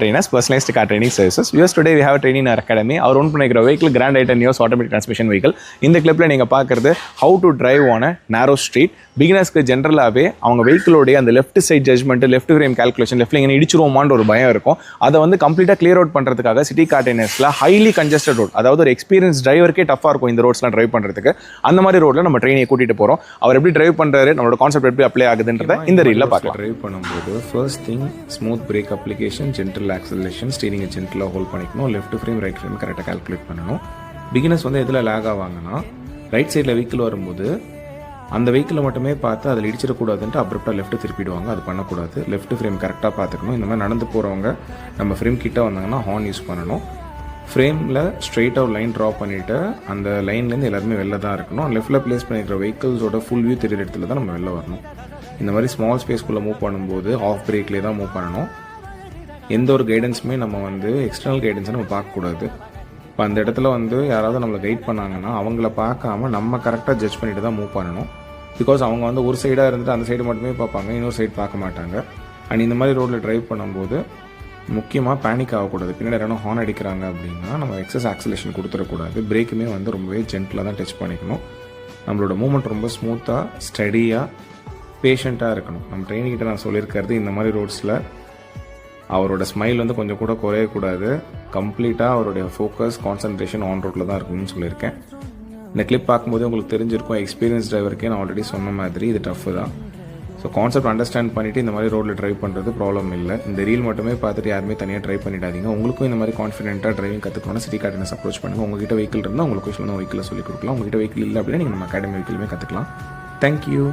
trainers, personalized car training services. Viewers, today we have a trainee in our academy. Our own பண்ணிக்கிற vehicle Grand i10 Neos automatic transmission vehicle. இந்த கிளிப்ல நீங்க பார்க்கிறது how to drive on a narrow street. பிகினர்ஸ்க்கு ஜென்ரலாகவே அவங்க வெஹிக்கிளோடைய அந்த left side judgment, left frame calculation, லெஃப்ட்ல இங்கே இடிச்சிருவோமான்ற ஒரு பயம் இருக்கும். அதை வந்து கம்ப்ளீட்டாக கிளியர் அவுட் பண்ணுறதுக்காக சிட்டி கார் ட்ரெயினர்ஸில் ஹைலி கன்ஜஸ்டட் ரோட், அதாவது ஒரு எக்ஸ்பீரியன்ஸ் டிரைவருக்கே டஃபாக இருக்கும் இந்த ரோட்ஸ்லாம் ட்ரைவ் பண்ணுறதுக்கு. அந்த மாதிரி ரோட்டில் நம்ம ட்ரெயினை கூட்டிகிட்டு போகிறோம். அவர் எப்படி ட்ரைவ் பண்ணுறாரு, நம்மளோட கான்செப்ட் எப்படி அப்ளை ஆகுதுன்றதை இந்த ரீலில் பார்க்கலாம். ட்ரைவ் பண்ணும்போது first thing smooth brake application, gentle acceleration, ஸ்டீரிங்கை ஜென்டலாக ஹோல்ட் பண்ணிக்கணும், லெஃப்ட் ஃப்ரேம் ரைட் ஃப்ரேம் கரெக்டாக கால்குலேட் பண்ணணும். பிகினர்ஸ் வந்து எதில் லேக் ஆவாங்கன்னா, ரைட் சைடில் வெஹிக்கிள் வரும்போது அந்த வெஹிக்கிளை மட்டுமே பார்த்து அதில் இடிச்சிடக்கூடாதுன்ட்டு அப்ரப்டாக லெஃப்ட் திருப்பிடுவாங்க. அது பண்ணக்கூடாது. லெஃப்ட் ஃப்ரேம் கரெக்டாக பார்த்துக்கணும். இந்த மாதிரி நடந்து போகிறவங்க நம்ம ஃப்ரேம் கிட்ட வந்தாங்கன்னா ஹார்ன் யூஸ் பண்ணணும். ஃப்ரேமில் ஸ்ட்ரெயிட்டாக ஒரு லைன் ட்ரா பண்ணிவிட்டு அந்த லைன்லேருந்து எல்லாருமே வெளில தான் இருக்கணும். லெஃப்ட்டில் ப்ளேஸ் பண்ணிக்கிற வெஹிக்கிள்ஸோட ஃபுல் வியூ தெரியுற இடத்துல தான் நம்ம வெளில வரணும். இந்த மாதிரி ஸ்மால் ஸ்பேஸ்க்குள்ளே மூவ் பண்ணும்போது ஆஃப் பிரேக்லேயே தான் மூவ் பண்ணணும். எந்த ஒரு கைடன்ஸுமே நம்ம வந்து எக்ஸ்டர்னல் கைடன்ஸை நம்ம பார்க்கக்கூடாது. இப்போ அந்த இடத்துல வந்து யாராவது நம்மளை கைட் பண்ணாங்கன்னா அவங்கள பார்க்காம நம்ம கரெக்டாக ஜட்ஜ் பண்ணிட்டு தான் மூவ் பண்ணணும். பிகாஸ் அவங்க வந்து ஒரு சைடாக இருந்துட்டு அந்த சைடு மட்டுமே பார்ப்பாங்க, இன்னொரு சைடு பார்க்க மாட்டாங்க. அண்ட் இந்த மாதிரி ரோட்டில் ட்ரைவ் பண்ணும்போது முக்கியமாக பேனிக் ஆகக்கூடாது. பின்னாடி யாரும் ஹார்ன் அடிக்கிறாங்க அப்படின்னா நம்ம எக்ஸஸ் ஆக்சலேஷன் கொடுத்துடக்கூடாது. பிரேக்குமே வந்து ரொம்பவே ஜென்டிலாக தான் டச் பண்ணிக்கணும். நம்மளோட மூவ்மெண்ட் ரொம்ப ஸ்மூத்தாக, ஸ்டடியாக, பேஷண்ட்டாக இருக்கணும். நம்ம ட்ரெயினிங்கிட்ட நான் சொல்லியிருக்கிறது, இந்த மாதிரி ரோட்ஸில் அவரோட ஸ்மைல் வந்து கொஞ்சம் கூட குறையக்கூடாது. கம்ப்ளீட்டாக அவருடைய ஃபோக்கஸ், கான்சன்ட்ரேஷன் ஆன் ரோட்டில் தான் இருக்கணும்னு சொல்லியிருக்கேன். இந்த கிளிப் பார்க்கும்போது உங்களுக்கு தெரிஞ்சிருக்கும், எக்ஸ்பீரியன்ஸ் டிரைவருக்கே நான் ஆல்ரெடி சொன்ன மாதிரி இது டஃப் தான். ஸோ கான்செப்ட் அண்டர்ஸ்டாண்ட் பண்ணிவிட்டு இந்த மாதிரி ரோட்டில் ட்ரைவ் பண்ணுறது ப்ராப்ளம் இல்லை. இந்த ரீல் மட்டுமே பார்த்துட்டு யாருமே தனியாக ட்ரை பண்ணிடாதீங்க. உங்களுக்கும் இந்த மாதிரி கான்ஃபிடென்ட்டாக டிரைவிங் கற்றுக்கணும்னா சிட்டி கார் ட்ரெயினர்ஸ் அப்ரோச் பண்ணுங்கள். உங்கள்கிட்ட வெஹிக்கிள் இருந்தால் உங்களுக்கு விஷயம் வெஹிக்கில் சொல்லிக் கொடுக்கலாம். உங்கள்கிட்ட வெஹிக்கிள் இல்லை அப்படின்னா நீங்கள் நம்ம அகாடமி வெஹிக்கிலுமே கற்றுக்கலாம். தேங்க்யூ.